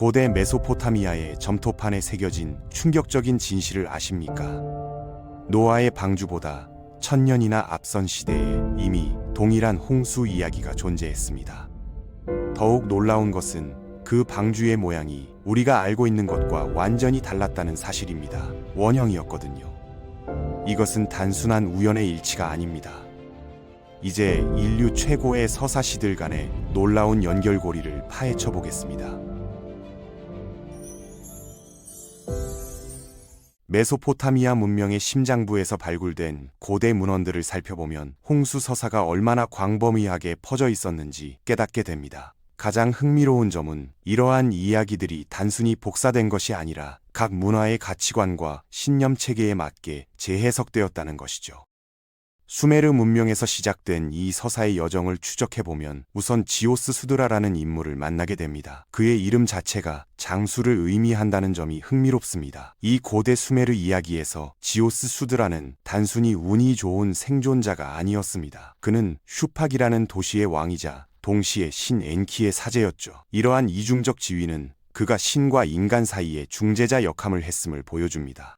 고대 메소포타미아의 점토판에 새겨진 충격적인 진실을 아십니까? 노아의 방주보다 1000년이나 앞선 시대에 이미 동일한 홍수 이야기가 존재했습니다. 더욱 놀라운 것은 그 방주의 모양이 우리가 알고 있는 것과 완전히 달랐다는 사실입니다. 원형이었거든요. 이것은 단순한 우연의 일치가 아닙니다. 이제 인류 최고의 서사시들 간의 놀라운 연결고리를 파헤쳐 보겠습니다. 메소포타미아 문명의 심장부에서 발굴된 고대 문헌들을 살펴보면 홍수 서사가 얼마나 광범위하게 퍼져 있었는지 깨닫게 됩니다. 가장 흥미로운 점은 이러한 이야기들이 단순히 복사된 것이 아니라 각 문화의 가치관과 신념 체계에 맞게 재해석되었다는 것이죠. 수메르 문명에서 시작된 이 서사의 여정을 추적해보면 우선 지오스 수드라라는 인물을 만나게 됩니다. 그의 이름 자체가 장수를 의미한다는 점이 흥미롭습니다. 이 고대 수메르 이야기에서 지오스 수드라는 단순히 운이 좋은 생존자가 아니었습니다. 그는 슈팍이라는 도시의 왕이자 동시에 신 엔키의 사제였죠. 이러한 이중적 지위는 그가 신과 인간 사이의 중재자 역할을 했음을 보여줍니다.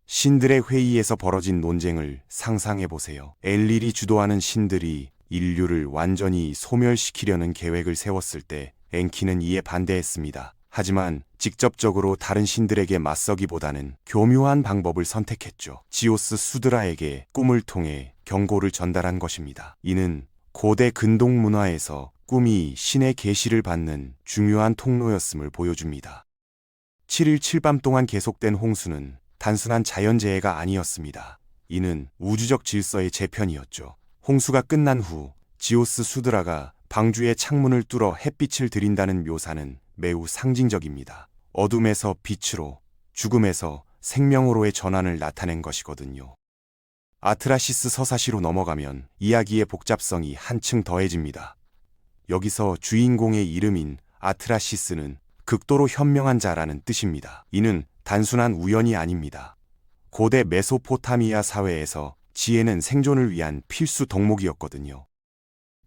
신들의 회의에서 벌어진 논쟁을 상상해보세요. 엘릴이 주도하는 신들이 인류를 완전히 소멸시키려는 계획을 세웠을 때 엔키는 이에 반대했습니다. 하지만 직접적으로 다른 신들에게 맞서기보다는 교묘한 방법을 선택했죠. 지오스 수드라에게 꿈을 통해 경고를 전달한 것입니다. 이는 고대 근동 문화에서 꿈이 신의 계시를 받는 중요한 통로였음을 보여줍니다. 7일 7밤 동안 계속된 홍수는 단순한 자연재해가 아니었습니다. 이는 우주적 질서의 재편이었죠. 홍수가 끝난 후 지오스 수드라가 방주의 창문을 뚫어 햇빛을 들인다는 묘사는 매우 상징적입니다. 어둠에서 빛으로, 죽음에서 생명으로의 전환을 나타낸 것이거든요. 아트라시스 서사시로 넘어가면 이야기의 복잡성이 한층 더해집니다. 여기서 주인공의 이름인 아트라시스는 극도로 현명한 자라는 뜻입니다. 이는 단순한 우연이 아닙니다. 고대 메소포타미아 사회에서 지혜는 생존을 위한 필수 덕목이었거든요.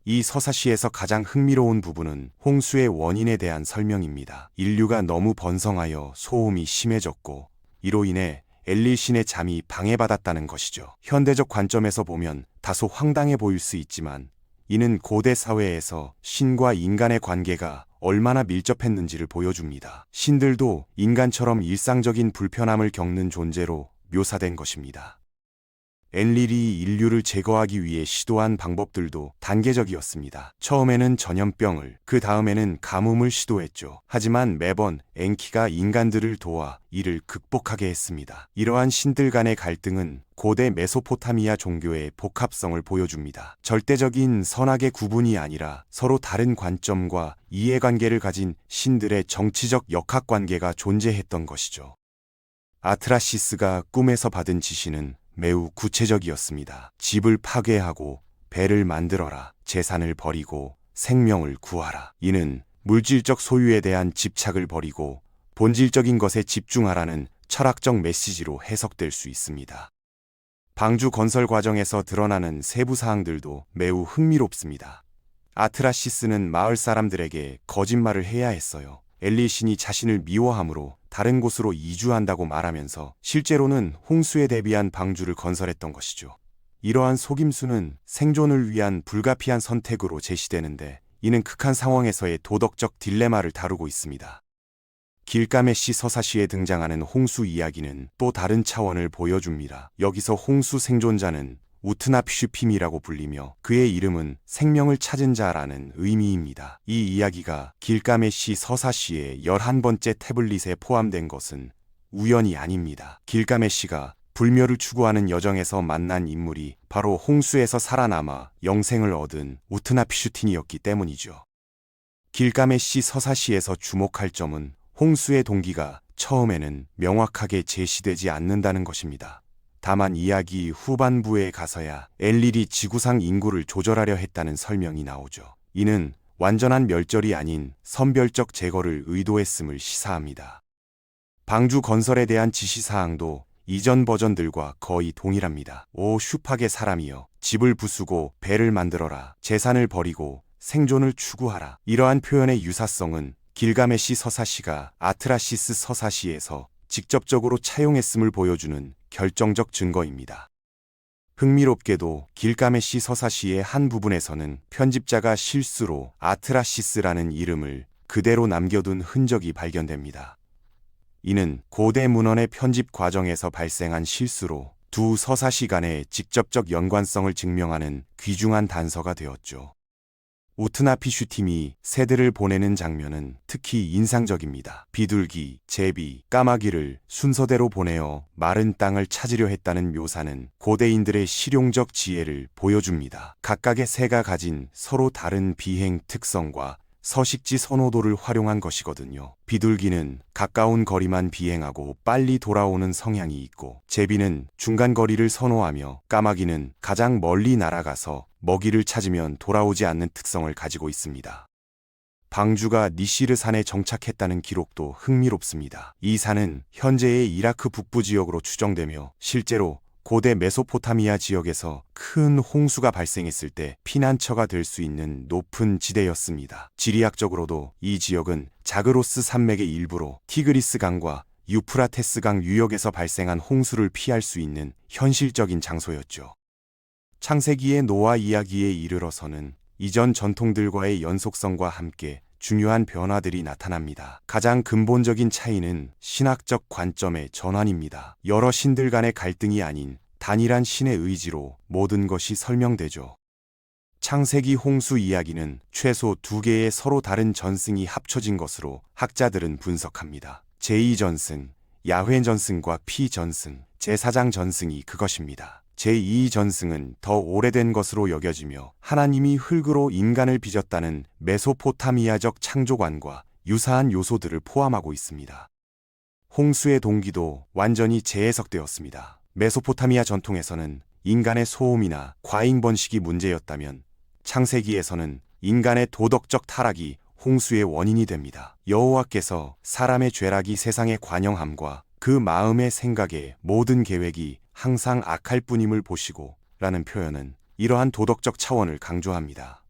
이 서사시에서 가장 흥미로운 부분은 홍수의 원인에 대한 설명입니다. 인류가 너무 번성하여 소음이 심해졌고 이로 인해 엘릴 신의 잠이 방해받았다는 것이죠. 현대적 관점에서 보면 다소 황당해 보일 수 있지만 이는 고대 사회에서 신과 인간의 관계가 얼마나 밀접했는지를 보여줍니다. 신들도 인간처럼 일상적인 불편함을 겪는 존재로 묘사된 것입니다. 엔릴이 인류를 제거하기 위해 시도한 방법들도 단계적이었습니다. 처음에는 전염병을, 그 다음에는 가뭄을 시도했죠. 하지만 매번 엔키가 인간들을 도와 이를 극복하게 했습니다. 이러한 신들 간의 갈등은 고대 메소포타미아 종교의 복합성을 보여줍니다. 절대적인 선악의 구분이 아니라 서로 다른 관점과 이해관계를 가진 신들의 정치적 역학관계가 존재했던 것이죠. 아트라시스가 꿈에서 받은 지시는 매우 구체적이었습니다. 집을 파괴하고 배를 만들어라. 재산을 버리고 생명을 구하라. 이는 물질적 소유에 대한 집착을 버리고 본질적인 것에 집중하라는 철학적 메시지로 해석될 수 있습니다. 방주 건설 과정에서 드러나는 세부 사항들도 매우 흥미롭습니다. 아트라시스는 마을 사람들에게 거짓말을 해야 했어요. 엘릴 신이 자신을 미워하므로 다른 곳으로 이주한다고 말하면서 실제로는 홍수에 대비한 방주를 건설했던 것이죠. 이러한 속임수는 생존을 위한 불가피한 선택으로 제시되는데 이는 극한 상황에서의 도덕적 딜레마를 다루고 있습니다. 길가메시 서사시에 등장하는 홍수 이야기는 또 다른 차원을 보여줍니다. 여기서 홍수 생존자는 우트나피슈핌이라고 불리며 그의 이름은 생명을 찾은 자라는 의미입니다. 이 이야기가 길가메시 서사시의 11번째 태블릿에 포함된 것은 우연이 아닙니다. 길가메시가 불멸을 추구하는 여정에서 만난 인물이 바로 홍수에서 살아남아 영생을 얻은 우트나피슈틴이었기 때문이죠. 길가메시 서사시에서 주목할 점은 홍수의 동기가 처음에는 명확하게 제시되지 않는다는 것입니다. 다만 이야기 후반부에 가서야 엘릴이 지구상 인구를 조절하려 했다는 설명이 나오죠. 이는 완전한 멸절이 아닌 선별적 제거를 의도했음을 시사합니다. 방주 건설에 대한 지시사항도 이전 버전들과 거의 동일합니다. 오 슈팍의 사람이여, 집을 부수고 배를 만들어라. 재산을 버리고 생존을 추구하라. 이러한 표현의 유사성은 길가메시 서사시가 아트라시스 서사시에서 직접적으로 차용했음을 보여주는 결정적 증거입니다. 흥미롭게도 길가메시 서사시의 한 부분에서는 편집자가 실수로 아트라시스라는 이름을 그대로 남겨둔 흔적이 발견됩니다. 이는 고대 문헌의 편집 과정에서 발생한 실수로 두 서사시 간의 직접적 연관성을 증명하는 귀중한 단서가 되었죠. 우트나피슈팀이 새들을 보내는 장면은 특히 인상적입니다. 비둘기, 제비, 까마귀를 순서대로 보내어 마른 땅을 찾으려 했다는 묘사는 고대인들의 실용적 지혜를 보여줍니다. 각각의 새가 가진 서로 다른 비행 특성과 서식지 선호도를 활용한 것이거든요. 비둘기는 가까운 거리만 비행하고 빨리 돌아오는 성향이 있고, 제비는 중간 거리를 선호하며, 까마귀는 가장 멀리 날아가서 먹이를 찾으면 돌아오지 않는 특성을 가지고 있습니다. 방주가 니시르 산에 정착했다는 기록도 흥미롭습니다. 이 산은 현재의 이라크 북부 지역으로 추정되며 실제로 고대 메소포타미아 지역에서 큰 홍수가 발생했을 때 피난처가 될 수 있는 높은 지대였습니다. 지리학적으로도 이 지역은 자그로스 산맥의 일부로 티그리스 강과 유프라테스 강 유역에서 발생한 홍수를 피할 수 있는 현실적인 장소였죠. 창세기의 노아 이야기에 이르러서는 이전 전통들과의 연속성과 함께 중요한 변화들이 나타납니다. 가장 근본적인 차이는 신학적 관점의 전환입니다. 여러 신들 간의 갈등이 아닌 단일한 신의 의지로 모든 것이 설명되죠. 창세기 홍수 이야기는 최소 두 개의 서로 다른 전승이 합쳐진 것으로 학자들은 분석합니다. 제2전승, 야훼전승과 피전승, 제4장전승이 그것입니다. 제2전승은 더 오래된 것으로 여겨지며 하나님이 흙으로 인간을 빚었다는 메소포타미아적 창조관과 유사한 요소들을 포함하고 있습니다. 홍수의 동기도 완전히 재해석되었습니다. 메소포타미아 전통에서는 인간의 소음이나 과잉 번식이 문제였다면 창세기에서는 인간의 도덕적 타락이 홍수의 원인이 됩니다. 여호와께서 사람의 죄락이 세상의 관영함과 그 마음의 생각의 모든 계획이 항상 악할 뿐임을 보시고 라는 표현은 이러한 도덕적 차원을 강조합니다.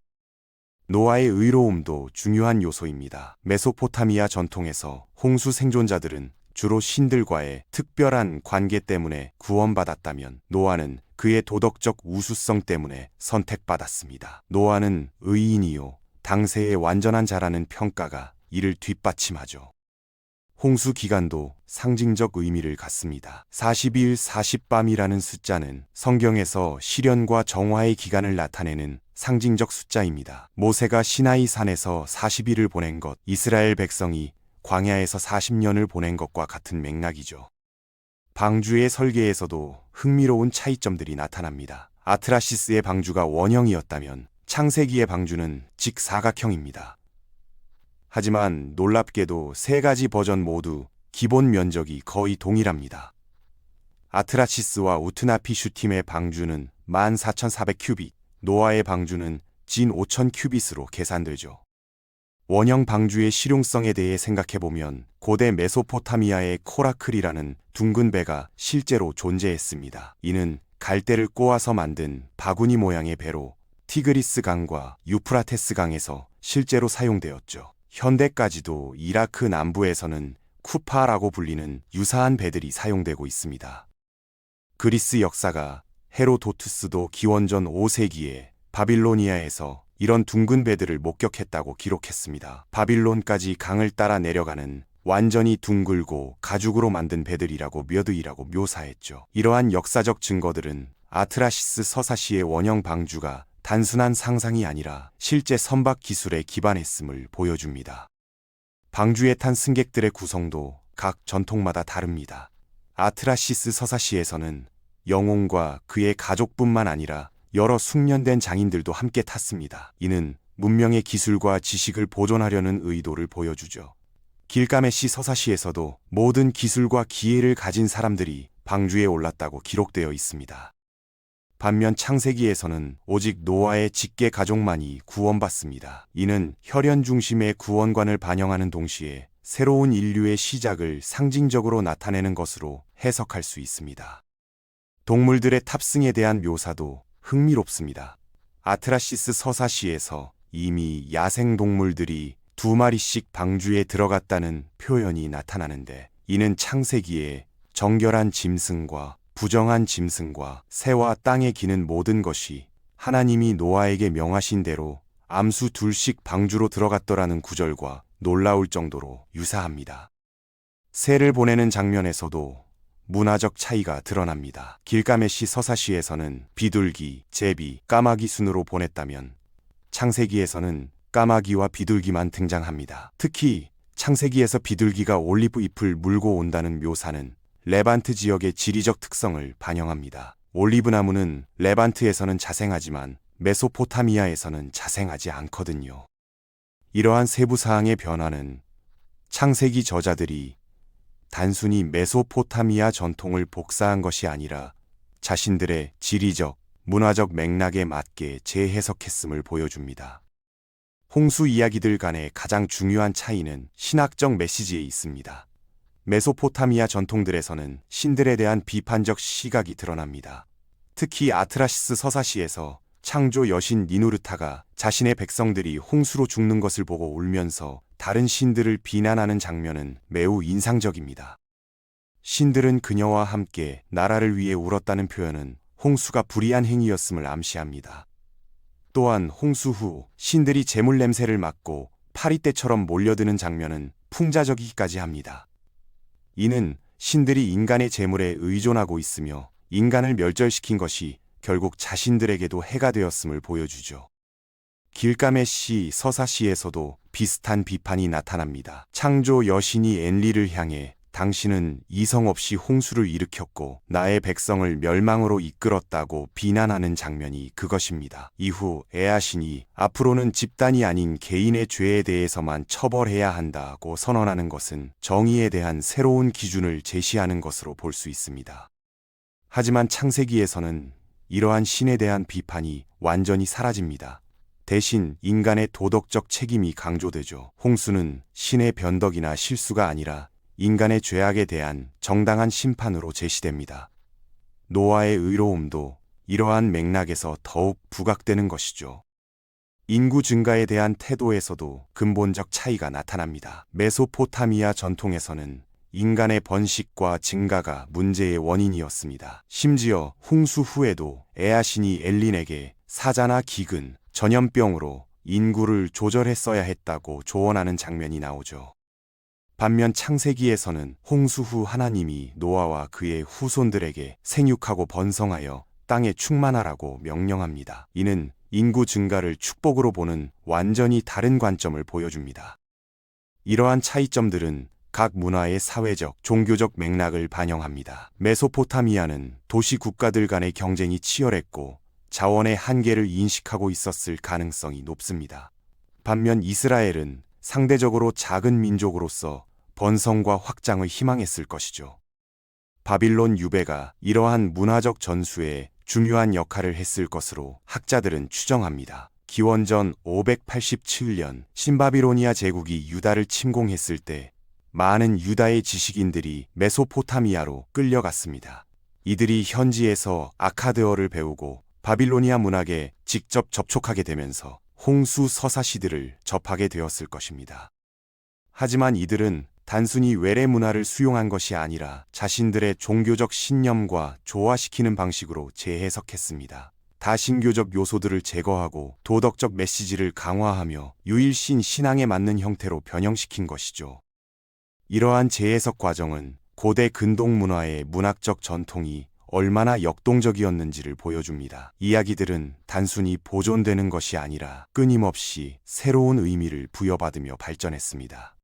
노아의 의로움도 중요한 요소입니다. 메소포타미아 전통에서 홍수 생존자들은 주로 신들과의 특별한 관계 때문에 구원받았다면 노아는 그의 도덕적 우수성 때문에 선택받았습니다. 노아는 의인이요 당세의 완전한 자라는 평가가 이를 뒷받침하죠. 홍수 기간도 상징적 의미를 갖습니다. 40일 40밤이라는 숫자는 성경에서 시련과 정화의 기간을 나타내는 상징적 숫자입니다. 모세가 시나이 산에서 40일을 보낸 것, 이스라엘 백성이 광야에서 40년을 보낸 것과 같은 맥락이죠. 방주의 설계에서도 흥미로운 차이점들이 나타납니다. 아트라시스의 방주가 원형이었다면 창세기의 방주는 직사각형입니다. 하지만 놀랍게도 세 가지 버전 모두 기본 면적이 거의 동일합니다. 아트라시스와 우트나피슈팀의 방주는 14,400큐빗, 노아의 방주는 진 5,000큐빗으로 계산되죠. 원형 방주의 실용성에 대해 생각해보면 고대 메소포타미아의 코라클이라는 둥근 배가 실제로 존재했습니다. 이는 갈대를 꼬아서 만든 바구니 모양의 배로 티그리스 강과 유프라테스 강에서 실제로 사용되었죠. 현대까지도 이라크 남부에서는 쿠파라고 불리는 유사한 배들이 사용되고 있습니다. 그리스 역사가 헤로도투스도 기원전 5세기에 바빌로니아에서 이런 둥근 배들을 목격했다고 기록했습니다. 바빌론까지 강을 따라 내려가는 완전히 둥글고 가죽으로 만든 배들이라고 묘드이라고 묘사했죠. 이러한 역사적 증거들은 아트라시스 서사시의 원형 방주가 단순한 상상이 아니라 실제 선박 기술에 기반했음을 보여줍니다. 방주에 탄 승객들의 구성도 각 전통마다 다릅니다. 아트라시스 서사시에서는 영웅과 그의 가족뿐만 아니라 여러 숙련된 장인들도 함께 탔습니다. 이는 문명의 기술과 지식을 보존하려는 의도를 보여주죠. 길가메시 서사시에서도 모든 기술과 기회를 가진 사람들이 방주에 올랐다고 기록되어 있습니다. 반면 창세기에서는 오직 노아의 직계 가족만이 구원받습니다. 이는 혈연 중심의 구원관을 반영하는 동시에 새로운 인류의 시작을 상징적으로 나타내는 것으로 해석할 수 있습니다. 동물들의 탑승에 대한 묘사도 흥미롭습니다. 아트라시스 서사시에서 이미 야생 동물들이 2마리씩 방주에 들어갔다는 표현이 나타나는데, 이는 창세기에 정결한 짐승과 부정한 짐승과 새와 땅에 기는 모든 것이 하나님이 노아에게 명하신 대로 암수 2씩 방주로 들어갔더라는 구절과 놀라울 정도로 유사합니다. 새를 보내는 장면에서도 문화적 차이가 드러납니다. 길가메시 서사시에서는 비둘기, 제비, 까마귀 순으로 보냈다면 창세기에서는 까마귀와 비둘기만 등장합니다. 특히 창세기에서 비둘기가 올리브 잎을 물고 온다는 묘사는 레반트 지역의 지리적 특성을 반영합니다. 올리브 나무는 레반트에서는 자생하지만 메소포타미아에서는 자생하지 않거든요. 이러한 세부사항의 변화는 창세기 저자들이 단순히 메소포타미아 전통을 복사한 것이 아니라 자신들의 지리적, 문화적 맥락에 맞게 재해석했음을 보여줍니다. 홍수 이야기들 간의 가장 중요한 차이는 신학적 메시지에 있습니다. 메소포타미아 전통들에서는 신들에 대한 비판적 시각이 드러납니다. 특히 아트라시스 서사시에서 창조 여신 니누르타가 자신의 백성들이 홍수로 죽는 것을 보고 울면서 다른 신들을 비난하는 장면은 매우 인상적입니다. 신들은 그녀와 함께 나라를 위해 울었다는 표현은 홍수가 불의한 행위였음을 암시합니다. 또한 홍수 후 신들이 재물 냄새를 맡고 파리떼처럼 몰려드는 장면은 풍자적이기까지 합니다. 이는 신들이 인간의 재물에 의존하고 있으며 인간을 멸절시킨 것이 결국 자신들에게도 해가 되었음을 보여주죠. 길가메시 서사시에서도 비슷한 비판이 나타납니다. 창조 여신이 엔리를 향해 당신은 이성 없이 홍수를 일으켰고 나의 백성을 멸망으로 이끌었다고 비난하는 장면이 그것입니다. 이후 에아신이 앞으로는 집단이 아닌 개인의 죄에 대해서만 처벌해야 한다고 선언하는 것은 정의에 대한 새로운 기준을 제시하는 것으로 볼 수 있습니다. 하지만 창세기에서는 이러한 신에 대한 비판이 완전히 사라집니다. 대신 인간의 도덕적 책임이 강조되죠. 홍수는 신의 변덕이나 실수가 아니라 인간의 죄악에 대한 정당한 심판으로 제시됩니다. 노아의 의로움도 이러한 맥락에서 더욱 부각되는 것이죠. 인구 증가에 대한 태도에서도 근본적 차이가 나타납니다. 메소포타미아 전통에서는 인간의 번식과 증가가 문제의 원인이었습니다. 심지어 홍수 후에도 에아신이 엘린에게 사자나 기근, 전염병으로 인구를 조절했어야 했다고 조언하는 장면이 나오죠. 반면 창세기에서는 홍수 후 하나님이 노아와 그의 후손들에게 생육하고 번성하여 땅에 충만하라고 명령합니다. 이는 인구 증가를 축복으로 보는 완전히 다른 관점을 보여줍니다. 이러한 차이점들은 각 문화의 사회적, 종교적 맥락을 반영합니다. 메소포타미아는 도시 국가들 간의 경쟁이 치열했고 자원의 한계를 인식하고 있었을 가능성이 높습니다. 반면 이스라엘은 상대적으로 작은 민족으로서 번성과 확장을 희망했을 것이죠. 바빌론 유배가 이러한 문화적 전수에 중요한 역할을 했을 것으로 학자들은 추정합니다. 기원전 587년 신바비로니아 제국이 유다를 침공했을 때 많은 유다의 지식인들이 메소포타미아로 끌려갔습니다. 이들이 현지에서 아카드어를 배우고 바빌로니아 문학에 직접 접촉하게 되면서 홍수 서사시들을 접하게 되었을 것입니다. 하지만 이들은 단순히 외래 문화를 수용한 것이 아니라 자신들의 종교적 신념과 조화시키는 방식으로 재해석했습니다. 다신교적 요소들을 제거하고 도덕적 메시지를 강화하며 유일신 신앙에 맞는 형태로 변형시킨 것이죠. 이러한 재해석 과정은 고대 근동 문화의 문학적 전통이 얼마나 역동적이었는지를 보여줍니다. 이야기들은 단순히 보존되는 것이 아니라 끊임없이 새로운 의미를 부여받으며 발전했습니다.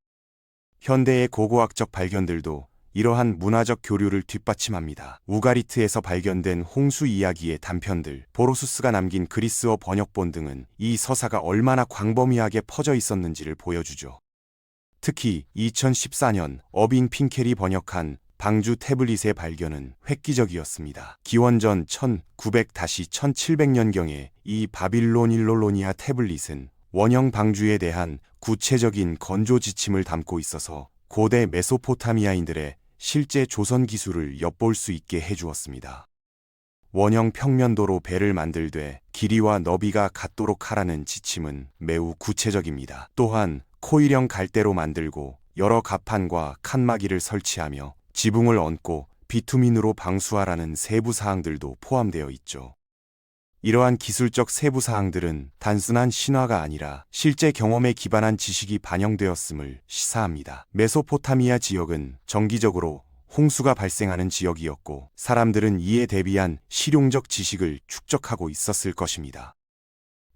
현대의 고고학적 발견들도 이러한 문화적 교류를 뒷받침합니다. 우가리트에서 발견된 홍수 이야기의 단편들, 보로수스가 남긴 그리스어 번역본 등은 이 서사가 얼마나 광범위하게 퍼져 있었는지를 보여주죠. 특히 2014년 어빙 핑켈이 번역한 방주 태블릿의 발견은 획기적이었습니다. 기원전 1900-1700년경에 이 바빌론 일롤로니아 태블릿은 원형 방주에 대한 구체적인 건조 지침을 담고 있어서 고대 메소포타미아인들의 실제 조선 기술을 엿볼 수 있게 해주었습니다. 원형 평면도로 배를 만들되 길이와 너비가 같도록 하라는 지침은 매우 구체적입니다. 또한 코일형 갈대로 만들고 여러 갑판과 칸막이를 설치하며 지붕을 얹고 비투민으로 방수하라는 세부 사항들도 포함되어 있죠. 이러한 기술적 세부 사항들은 단순한 신화가 아니라 실제 경험에 기반한 지식이 반영되었음을 시사합니다. 메소포타미아 지역은 정기적으로 홍수가 발생하는 지역이었고 사람들은 이에 대비한 실용적 지식을 축적하고 있었을 것입니다.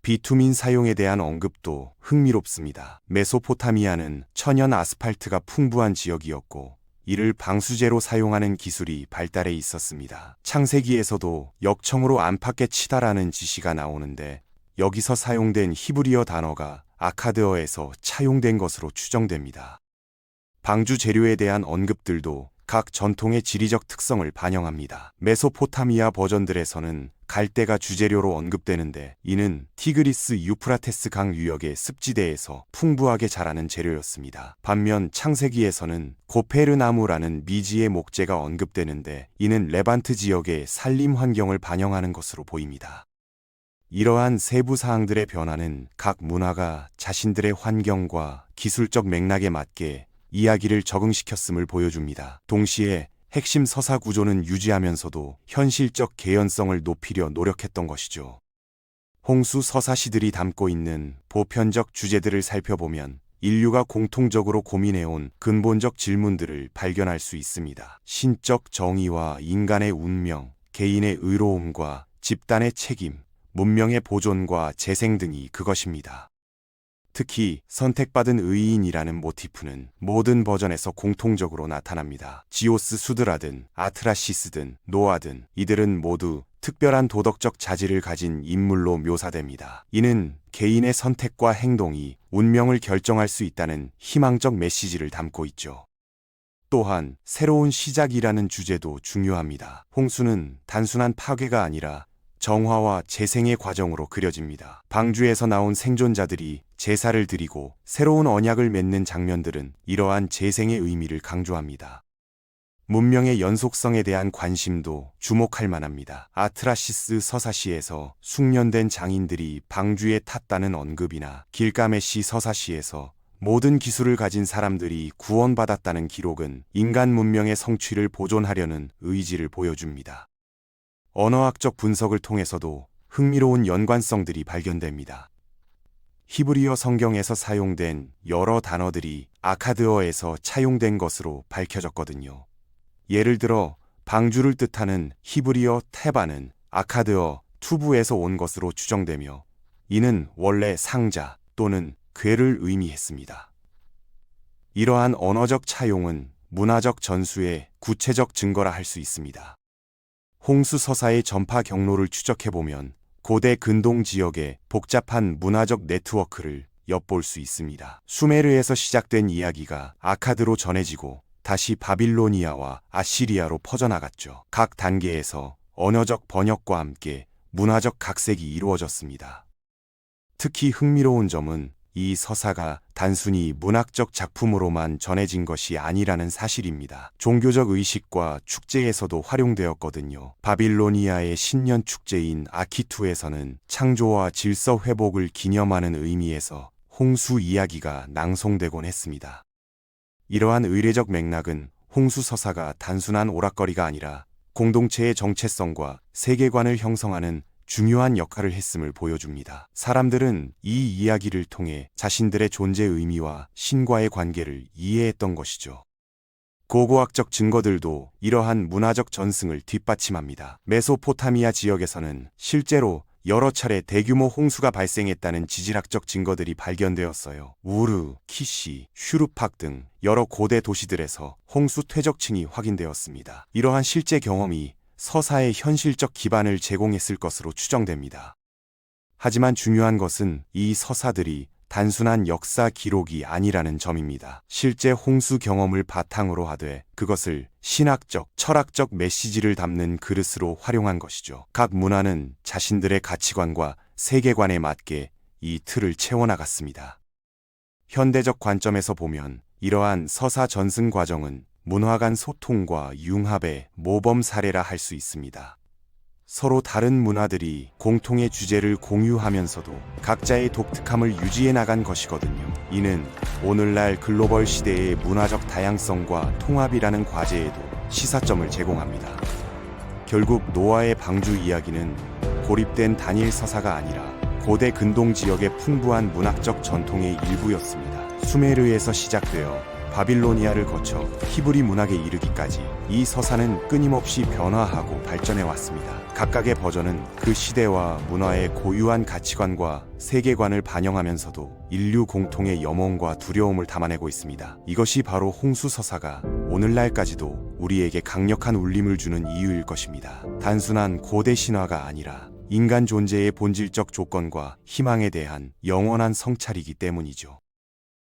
비투민 사용에 대한 언급도 흥미롭습니다. 메소포타미아는 천연 아스팔트가 풍부한 지역이었고 이를 방수제로 사용하는 기술이 발달해 있었습니다. 창세기에서도 역청으로 안팎에 치다라는 지시가 나오는데 여기서 사용된 히브리어 단어가 아카드어에서 차용된 것으로 추정됩니다. 방주 재료에 대한 언급들도 각 전통의 지리적 특성을 반영합니다. 메소포타미아 버전들에서는 갈대가 주재료로 언급되는데 이는 티그리스 유프라테스 강 유역의 습지대에서 풍부하게 자라는 재료였습니다. 반면 창세기에서는 고페르나무라는 미지의 목재가 언급되는데 이는 레반트 지역의 산림 환경을 반영하는 것으로 보입니다. 이러한 세부 사항들의 변화는 각 문화가 자신들의 환경과 기술적 맥락에 맞게 이야기를 적응시켰음을 보여줍니다. 동시에 핵심 서사 구조는 유지하면서도 현실적 개연성을 높이려 노력했던 것이죠. 홍수 서사시들이 담고 있는 보편적 주제들을 살펴보면 인류가 공통적으로 고민해온 근본적 질문들을 발견할 수 있습니다. 신적 정의와 인간의 운명, 개인의 의로움과 집단의 책임, 문명의 보존과 재생 등이 그것입니다. 특히 선택받은 의인이라는 모티프는 모든 버전에서 공통적으로 나타납니다. 지오스 수드라든 아트라시스든 노아든 이들은 모두 특별한 도덕적 자질을 가진 인물로 묘사됩니다. 이는 개인의 선택과 행동이 운명을 결정할 수 있다는 희망적 메시지를 담고 있죠. 또한 새로운 시작이라는 주제도 중요합니다. 홍수는 단순한 파괴가 아니라 정화와 재생의 과정으로 그려집니다. 방주에서 나온 생존자들이 제사를 드리고 새로운 언약을 맺는 장면들은 이러한 재생의 의미를 강조합니다. 문명의 연속성에 대한 관심도 주목할 만합니다. 아트라시스 서사시에서 숙련된 장인들이 방주에 탔다는 언급이나 길가메시 서사시에서 모든 기술을 가진 사람들이 구원받았다는 기록은 인간 문명의 성취를 보존하려는 의지를 보여줍니다. 언어학적 분석을 통해서도 흥미로운 연관성들이 발견됩니다. 히브리어 성경에서 사용된 여러 단어들이 아카드어에서 차용된 것으로 밝혀졌거든요. 예를 들어 방주를 뜻하는 히브리어 테바는 아카드어 투브에서 온 것으로 추정되며 이는 원래 상자 또는 궤를 의미했습니다. 이러한 언어적 차용은 문화적 전수의 구체적 증거라 할 수 있습니다. 홍수 서사의 전파 경로를 추적해보면 고대 근동 지역의 복잡한 문화적 네트워크를 엿볼 수 있습니다. 수메르에서 시작된 이야기가 아카드로 전해지고 다시 바빌로니아와 아시리아로 퍼져나갔죠. 각 단계에서 언어적 번역과 함께 문화적 각색이 이루어졌습니다. 특히 흥미로운 점은 이 서사가 단순히 문학적 작품으로만 전해진 것이 아니라는 사실입니다. 종교적 의식과 축제에서도 활용되었거든요. 바빌로니아의 신년 축제인 아키투에서는 창조와 질서 회복을 기념하는 의미에서 홍수 이야기가 낭송되곤 했습니다. 이러한 의례적 맥락은 홍수 서사가 단순한 오락거리가 아니라 공동체의 정체성과 세계관을 형성하는 중요한 역할을 했음을 보여줍니다. 사람들은 이 이야기를 통해 자신들의 존재 의미와 신과의 관계를 이해했던 것이죠. 고고학적 증거들도 이러한 문화적 전승을 뒷받침합니다. 메소포타미아 지역에서는 실제로 여러 차례 대규모 홍수가 발생했다는 지질학적 증거들이 발견되었어요. 우르, 키시, 슈르팍 등 여러 고대 도시들에서 홍수 퇴적층이 확인되었습니다. 이러한 실제 경험이 서사의 현실적 기반을 제공했을 것으로 추정됩니다. 하지만 중요한 것은 이 서사들이 단순한 역사 기록이 아니라는 점입니다. 실제 홍수 경험을 바탕으로 하되 그것을 신학적, 철학적 메시지를 담는 그릇으로 활용한 것이죠. 각 문화는 자신들의 가치관과 세계관에 맞게 이 틀을 채워나갔습니다. 현대적 관점에서 보면 이러한 서사 전승 과정은 문화 간 소통과 융합의 모범 사례라 할 수 있습니다. 서로 다른 문화들이 공통의 주제를 공유하면서도 각자의 독특함을 유지해 나간 것이거든요. 이는 오늘날 글로벌 시대의 문화적 다양성과 통합이라는 과제에도 시사점을 제공합니다. 결국 노아의 방주 이야기는 고립된 단일 서사가 아니라 고대 근동 지역의 풍부한 문학적 전통의 일부였습니다. 수메르에서 시작되어 바빌로니아를 거쳐 히브리 문학에 이르기까지 이 서사는 끊임없이 변화하고 발전해 왔습니다. 각각의 버전은 그 시대와 문화의 고유한 가치관과 세계관을 반영하면서도 인류 공통의 염원과 두려움을 담아내고 있습니다. 이것이 바로 홍수 서사가 오늘날까지도 우리에게 강력한 울림을 주는 이유일 것입니다. 단순한 고대 신화가 아니라 인간 존재의 본질적 조건과 희망에 대한 영원한 성찰이기 때문이죠.